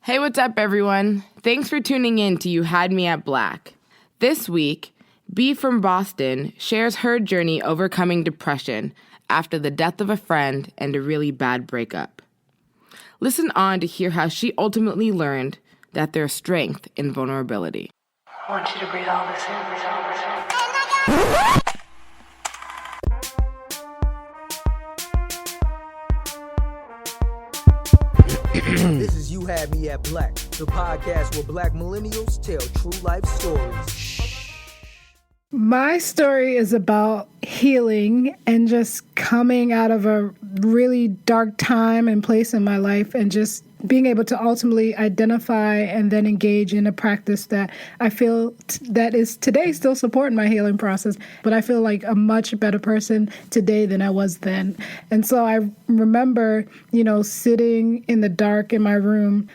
Hey, what's up, everyone? Thanks for tuning in to You Had Me at Black. This week, B from Boston shares her journey overcoming depression after the death of a friend and a really bad breakup. Listen on to hear how she ultimately learned that there's strength in vulnerability. I want you to breathe all this in, breathe all this in. This is You Had Me at Black, the podcast where black millennials tell true life stories. My story is about healing and just coming out of a really dark time and place in my life and just being able to ultimately identify and then engage in a practice that I feel that is today still supporting my healing process. But I feel like a much better person today than I was then. And so I remember, sitting in the dark in my room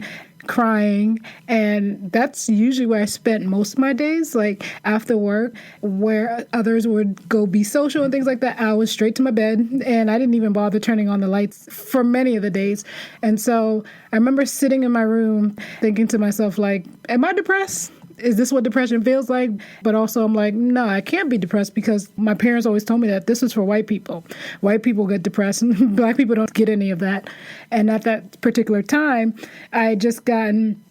crying, and that's usually where I spent most of my days, like after work, where others would go be social and things like that. I was straight to my bed, and I didn't even bother turning on the lights for many of the days. And so I remember sitting in my room thinking to myself, like, am I depressed? Is this what depression feels like? But also I'm like, no, I can't be depressed because my parents always told me that this is for white people. White people get depressed and black people don't get any of that. And at that particular time, I had just gotten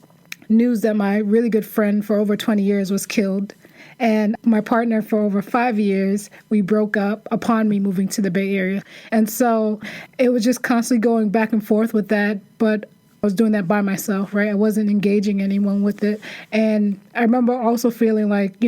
news that my really good friend for over 20 years was killed. And my partner for over 5 years, we broke up upon me moving to the Bay Area. And so it was just constantly going back and forth with that. But I was doing that by myself, right? I wasn't engaging anyone with it. And I remember also feeling like,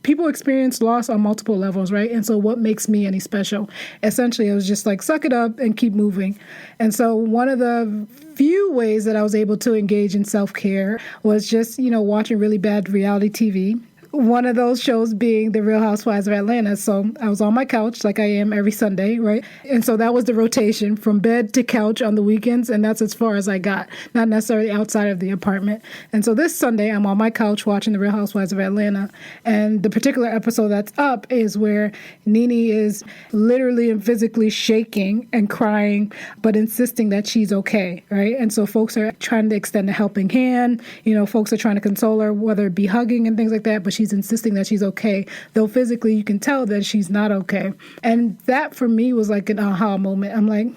people experience loss on multiple levels, right? And so what makes me any special? Essentially, it was just like, suck it up and keep moving. And so one of the few ways that I was able to engage in self-care was just, watching really bad reality TV. One of those shows being the Real Housewives of Atlanta. So I was on my couch like I am every Sunday, right? And so that was the rotation from bed to couch on the weekends. And that's as far as I got, not necessarily outside of the apartment. And so this Sunday, I'm on my couch watching the Real Housewives of Atlanta. And the particular episode that's up is where Nene is literally and physically shaking and crying, but insisting that she's okay, right? And so folks are trying to extend a helping hand. Folks are trying to console her, whether it be hugging and things like that, but she's insisting that she's okay, though physically you can tell that she's not okay. And that for me was like an aha moment. I'm like,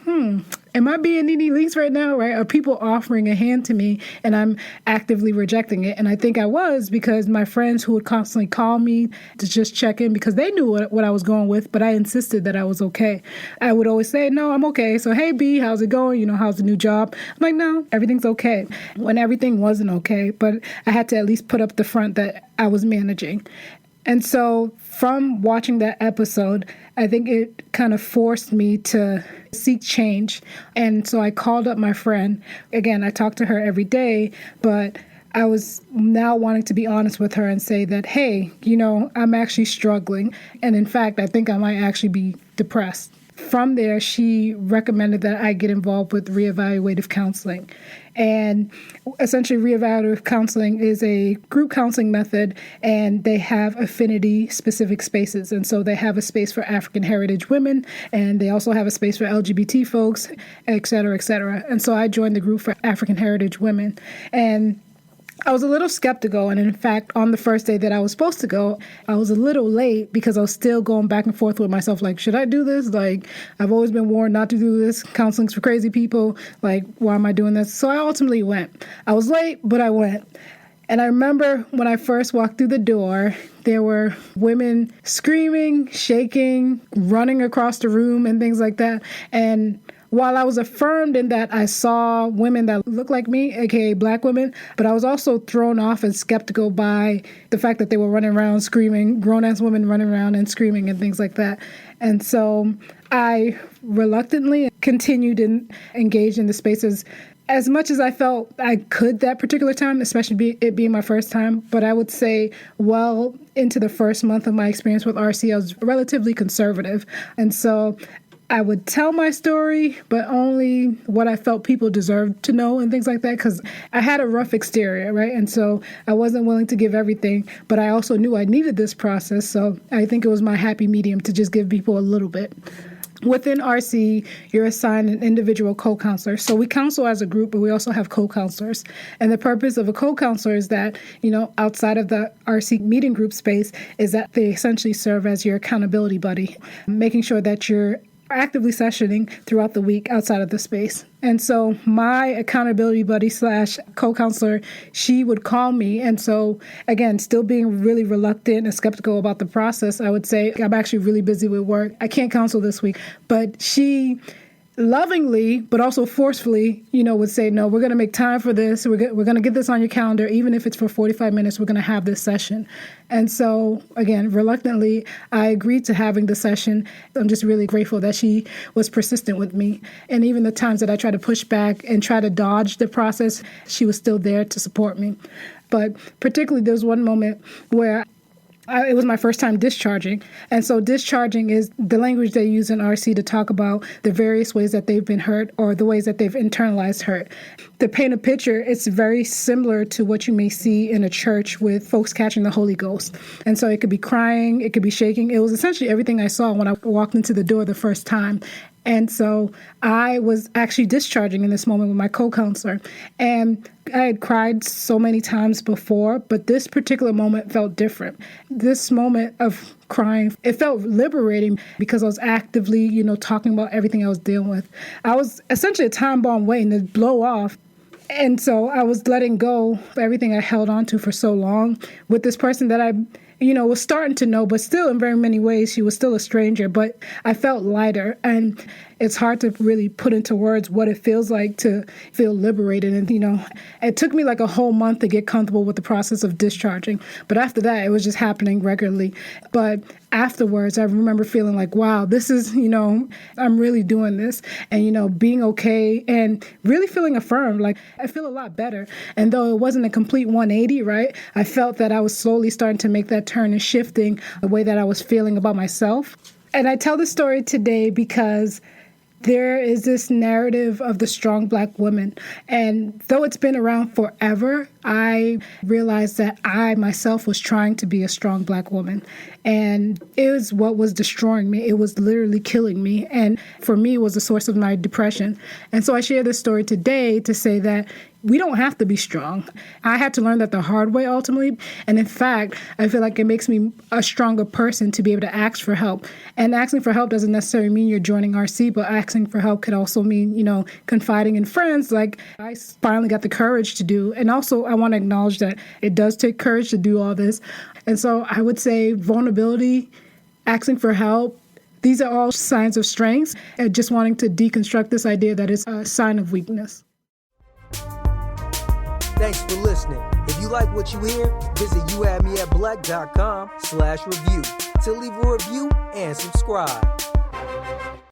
am I being Nene Lekes right now, right? Are people offering a hand to me and I'm actively rejecting it? And I think I was, because my friends who would constantly call me to just check in because they knew what I was going with, but I insisted that I was okay. I would always say, no, I'm okay. So, hey, B, how's it going? How's the new job? I'm like, no, everything's okay. When everything wasn't okay, but I had to at least put up the front that I was managing. And so from watching that episode, I think it kind of forced me to seek change. And so I called up my friend. Again, I talk to her every day, but I was now wanting to be honest with her and say that, hey, I'm actually struggling. And in fact, I think I might actually be depressed. From there, she recommended that I get involved with reevaluative counseling. And essentially, reevaluative counseling is a group counseling method, and they have affinity-specific spaces. And so they have a space for African heritage women, and they also have a space for LGBT folks, et cetera, et cetera. And so I joined the group for African heritage women. And I was a little skeptical, and in fact, on the first day that I was supposed to go, I was a little late because I was still going back and forth with myself, like, should I do this? Like, I've always been warned not to do this. Counseling's for crazy people. Like, why am I doing this? So I ultimately went. I was late, but I went. And I remember when I first walked through the door, there were women screaming, shaking, running across the room and things like that. And while I was affirmed in that I saw women that looked like me, aka black women, but I was also thrown off and skeptical by the fact that they were running around screaming, grown-ass women running around and screaming and things like that. And so I reluctantly continued and engaged in the spaces as much as I felt I could that particular time, especially it being my first time. But I would say well into the first month of my experience with RC, I was relatively conservative. And so I would tell my story, but only what I felt people deserved to know and things like that, because I had a rough exterior, right? And so I wasn't willing to give everything, but I also knew I needed this process. So I think it was my happy medium to just give people a little bit. Within RC, you're assigned an individual co-counselor. So we counsel as a group, but we also have co-counselors. And the purpose of a co-counselor is that, outside of the RC meeting group space, is that they essentially serve as your accountability buddy, making sure that you're actively sessioning throughout the week outside of the space. And so my accountability buddy / co-counselor, she would call me. And so, again, still being really reluctant and skeptical about the process, I would say, I'm actually really busy with work. I can't counsel this week. But she lovingly, but also forcefully, would say, no, we're going to make time for this. We're going to get this on your calendar. Even if it's for 45 minutes, we're going to have this session. And so, again, reluctantly, I agreed to having the session. I'm just really grateful that she was persistent with me. And even the times that I tried to push back and try to dodge the process, she was still there to support me. But particularly, there was one moment where it was my first time discharging. And so discharging is the language they use in RC to talk about the various ways that they've been hurt or the ways that they've internalized hurt. To paint a picture, it's very similar to what you may see in a church with folks catching the Holy Ghost. And so it could be crying, it could be shaking. It was essentially everything I saw when I walked into the door the first time. And so I was actually discharging in this moment with my co-counselor. And I had cried so many times before, but this particular moment felt different. This moment of crying, it felt liberating because I was actively, talking about everything I was dealing with. I was essentially a time bomb waiting to blow off. And so I was letting go of everything I held on to for so long with this person that I was starting to know, but still in very many ways, she was still a stranger, but I felt lighter. And it's hard to really put into words what it feels like to feel liberated. And, it took me like a whole month to get comfortable with the process of discharging. But after that, it was just happening regularly. But afterwards, I remember feeling like, wow, this is, I'm really doing this. And, being okay and really feeling affirmed. Like, I feel a lot better. And though it wasn't a complete 180, right, I felt that I was slowly starting to make that turn and shifting the way that I was feeling about myself. And I tell this story today because there is this narrative of the strong Black woman. And though it's been around forever, I realized that I myself was trying to be a strong Black woman. And it was what was destroying me. It was literally killing me. And for me, it was the source of my depression. And so I share this story today to say that we don't have to be strong. I had to learn that the hard way ultimately. And in fact, I feel like it makes me a stronger person to be able to ask for help. And asking for help doesn't necessarily mean you're joining RC, but asking for help could also mean, confiding in friends like I finally got the courage to do. And also, I want to acknowledge that it does take courage to do all this. And so I would say vulnerability, asking for help, these are all signs of strength. And just wanting to deconstruct this idea that it's a sign of weakness. Thanks for listening. If you like what you hear, visit youhadmeatblack.com/review to leave a review and subscribe.